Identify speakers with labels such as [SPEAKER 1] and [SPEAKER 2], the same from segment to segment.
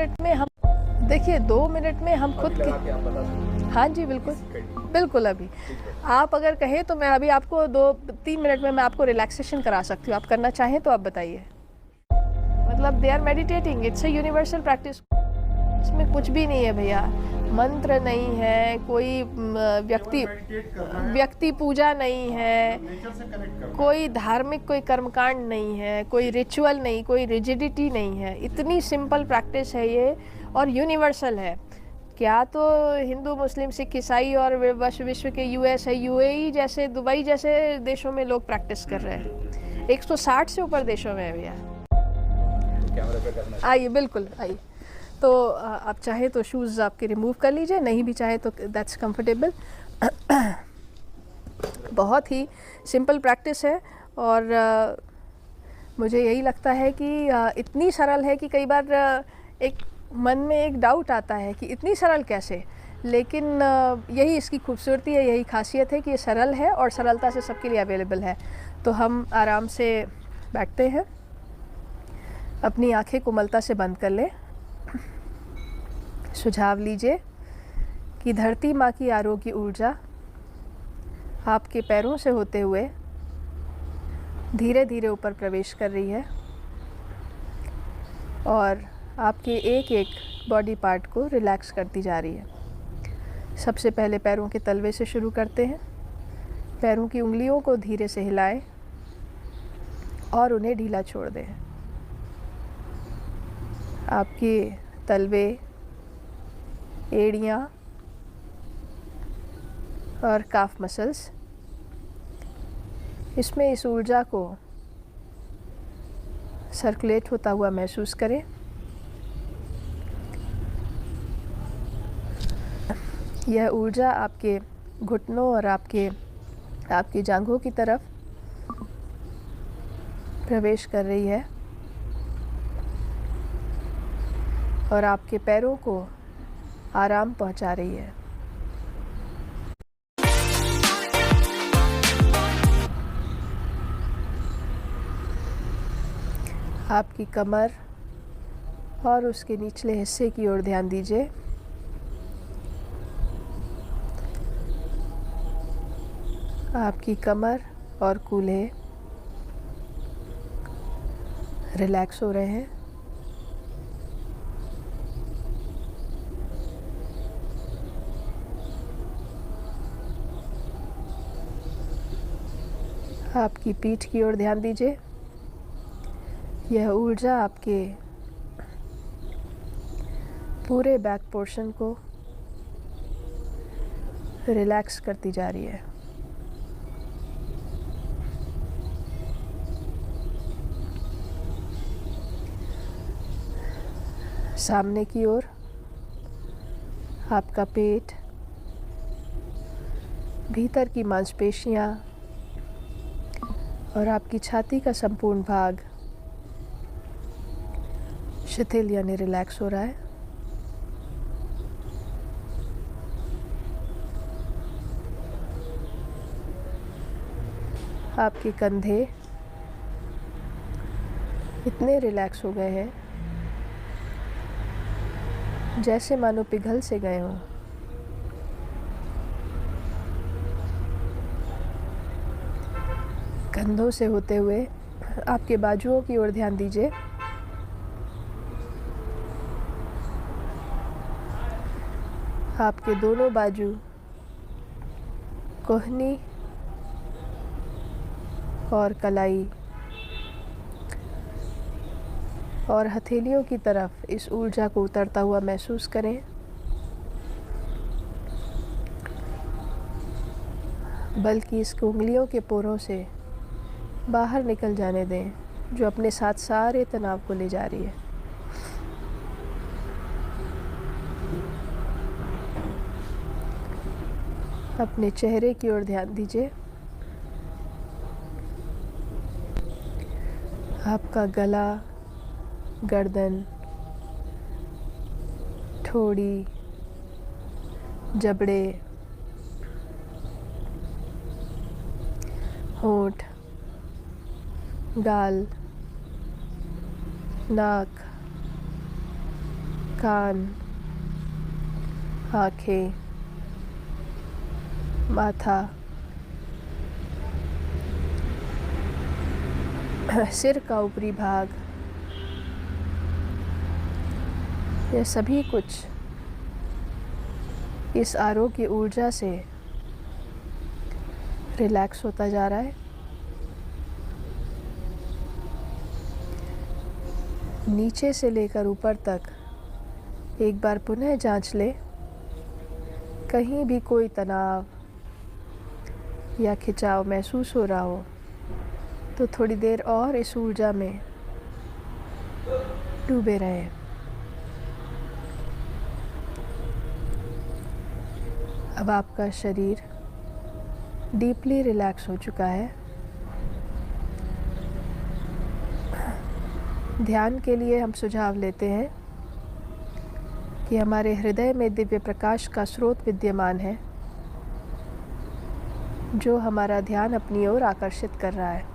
[SPEAKER 1] Minute में हम, देखिए 2 मिनट में हम खुद के, हाँ जी बिल्कुल बिल्कुल। अभी आप अगर कहें तो मैं अभी आपको 2-3 मिनट में मैं आपको रिलैक्सेशन करा सकती हूँ, आप करना चाहें तो आप बताइए। मतलब they are meditating, it's a universal practice. इसमें कुछ भी नहीं है भैया, मंत्र नहीं है, कोई व्यक्ति पूजा नहीं है, कोई धार्मिक कोई कर्मकांड नहीं है, कोई रिचुअल नहीं, कोई रिजिडिटी नहीं है। इतनी सिंपल प्रैक्टिस है ये और यूनिवर्सल है। क्या तो हिंदू मुस्लिम सिख ईसाई और विश्व के यूएस है, यूएई जैसे, दुबई जैसे देशों में लोग प्रैक्टिस कर रहे हैं। 160 से ऊपर देशों में है भैया। आइए बिल्कुल आइए। तो आप चाहे तो शूज़ आपके रिमूव कर लीजिए, नहीं भी चाहे तो दैट्स कंफर्टेबल। बहुत ही सिंपल प्रैक्टिस है और मुझे यही लगता है कि इतनी सरल है कि कई बार एक मन में एक डाउट आता है कि इतनी सरल कैसे, लेकिन यही इसकी खूबसूरती है, यही खासियत है कि ये सरल है और सरलता से सबके लिए अवेलेबल है। तो हम आराम से बैठते हैं, अपनी आंखें कोमलता से बंद कर लें, सुझाव लीजिए कि धरती माँ की आरोग्य ऊर्जा आपके पैरों से होते हुए धीरे धीरे ऊपर प्रवेश कर रही है और आपके एक एक बॉडी पार्ट को रिलैक्स करती जा रही है। सबसे पहले पैरों के तलवे से शुरू करते हैं। पैरों की उंगलियों को धीरे से हिलाएं और उन्हें ढीला छोड़ दें। आपके तलवे, एड़ियाँ और काफ मसल्स, इसमें इस ऊर्जा को सर्कुलेट होता हुआ महसूस करें। यह ऊर्जा आपके घुटनों और आपकी जांघों की तरफ प्रवेश कर रही है और आपके पैरों को आराम पहुंचा रही है। आपकी कमर और उसके निचले हिस्से की ओर ध्यान दीजिए। आपकी कमर और कूल्हे रिलैक्स हो रहे हैं। आपकी पीठ की ओर ध्यान दीजिए। यह ऊर्जा आपके पूरे बैक पोर्शन को रिलैक्स करती जा रही है। सामने की ओर आपका पेट, भीतर की मांसपेशियां और आपकी छाती का संपूर्ण भाग शिथिल यानी रिलैक्स हो रहा है। आपके कंधे इतने रिलैक्स हो गए हैं जैसे मानो पिघल से गए हों। कंधों से होते हुए आपके बाजुओं की ओर ध्यान दीजिए। आपके दोनों बाजू, कोहनी और कलाई और हथेलियों की तरफ इस ऊर्जा को उतरता हुआ महसूस करें। बल्कि इसको उंगलियों के पोरों से बाहर निकल जाने दें, जो अपने साथ सारे तनाव को ले जा रही है। अपने चेहरे की ओर ध्यान दीजिए। आपका गला, गर्दन, ठोड़ी, जबड़े, होंठ, गाल, नाक, कान, आँखें, माथा, सिर का ऊपरी भाग, यह सभी कुछ इस आरोग्य ऊर्जा से रिलैक्स होता जा रहा है। नीचे से लेकर ऊपर तक एक बार पुनः जांच ले, कहीं भी कोई तनाव या खिंचाव महसूस हो रहा हो तो थोड़ी देर और इस ऊर्जा में डूबे रहें। अब आपका शरीर डीपली रिलैक्स हो चुका है। ध्यान के लिए हम सुझाव लेते हैं कि हमारे हृदय में दिव्य प्रकाश का स्रोत विद्यमान है जो हमारा ध्यान अपनी ओर आकर्षित कर रहा है।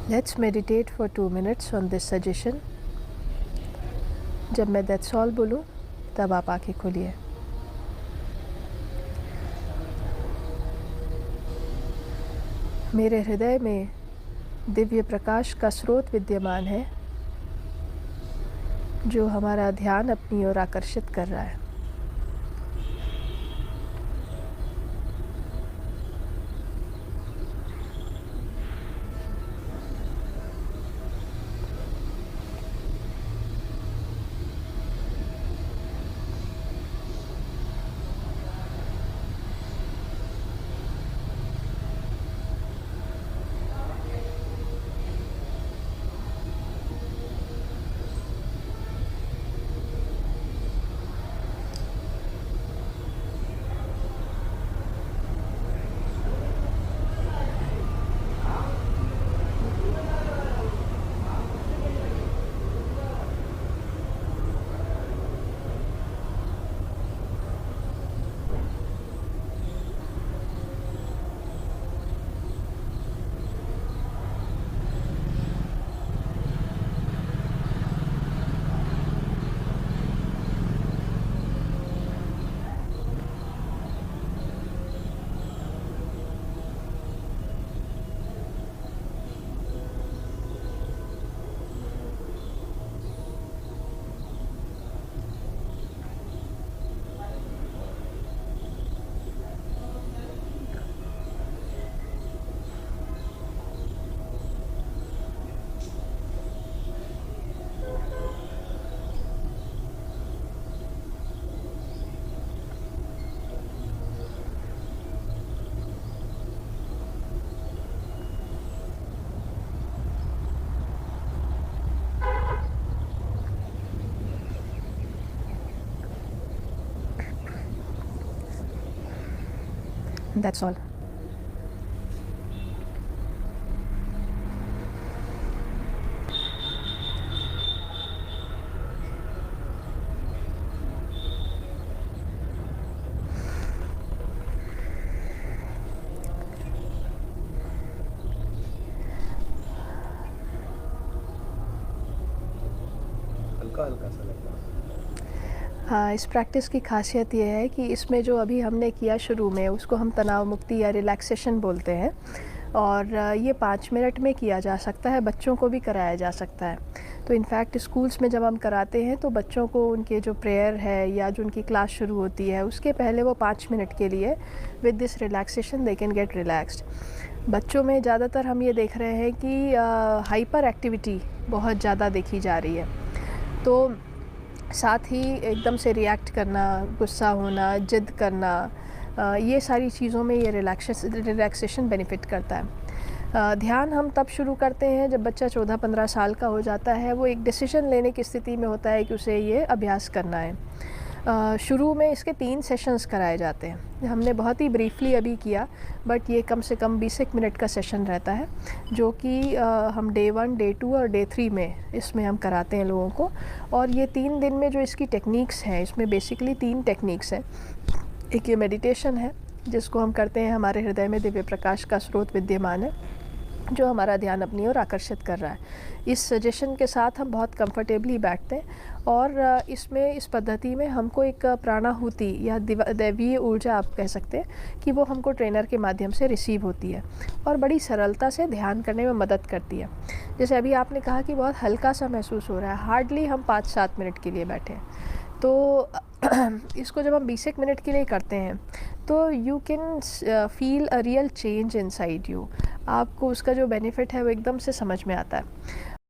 [SPEAKER 1] Let's meditate for 2 minutes on this suggestion. जब मैं that's all बोलूँ तब आप आंखें खोलिए। मेरे हृदय में दिव्य प्रकाश का स्रोत विद्यमान है जो हमारा ध्यान अपनी ओर आकर्षित कर रहा है। That's all.
[SPEAKER 2] हल्का सा लगता है।
[SPEAKER 1] हाँ, इस प्रैक्टिस की खासियत ये है कि इसमें जो अभी हमने किया शुरू में उसको हम तनाव मुक्ति या रिलैक्सेशन बोलते हैं और ये 5 मिनट में किया जा सकता है, बच्चों को भी कराया जा सकता है। तो इनफैक्ट स्कूल्स में जब हम कराते हैं तो बच्चों को उनके जो प्रेयर है या जो उनकी क्लास शुरू होती है उसके पहले वो 5 मिनट के लिए with this relaxation they can get relaxed. बच्चों में ज़्यादातर हम ये देख रहे हैं कि हाइपर एक्टिविटी बहुत ज़्यादा देखी जा रही है, तो साथ ही एकदम से रिएक्ट करना, गुस्सा होना, जिद करना, ये सारी चीज़ों में ये रिलैक्सेशन बेनिफिट करता है। ध्यान हम तब शुरू करते हैं जब बच्चा 14-15 साल का हो जाता है, वो एक डिसीजन लेने की स्थिति में होता है कि उसे ये अभ्यास करना है। शुरू में इसके 3 सेशंस कराए जाते हैं, हमने बहुत ही ब्रीफली अभी किया, बट ये कम से कम 20 मिनट का सेशन रहता है जो कि हम डे 1, डे 2 और डे 3 में इसमें हम कराते हैं लोगों को। और ये 3 दिन में जो इसकी टेक्निक्स हैं, इसमें बेसिकली 3 टेक्निक्स हैं। एक ये मेडिटेशन है जिसको हम करते हैं, हमारे हृदय में दिव्य प्रकाश का स्रोत विद्यमान है। जो हमारा ध्यान अपनी ओर आकर्षित कर रहा है। इस सजेशन के साथ हम बहुत कंफर्टेबली बैठते हैं और इसमें इस पद्धति में हमको एक प्राणाहुति या दैवीय ऊर्जा आप कह सकते हैं कि वो हमको ट्रेनर के माध्यम से रिसीव होती है और बड़ी सरलता से ध्यान करने में मदद करती है। जैसे अभी आपने कहा कि बहुत हल्का सा महसूस हो रहा है, हार्डली हम 5-7 मिनट के लिए बैठे हैं। तो इसको जब हम 20 मिनट के लिए करते हैं तो you can feel a real change inside you. आपको उसका जो बेनिफिट है वो एकदम से समझ में आता है।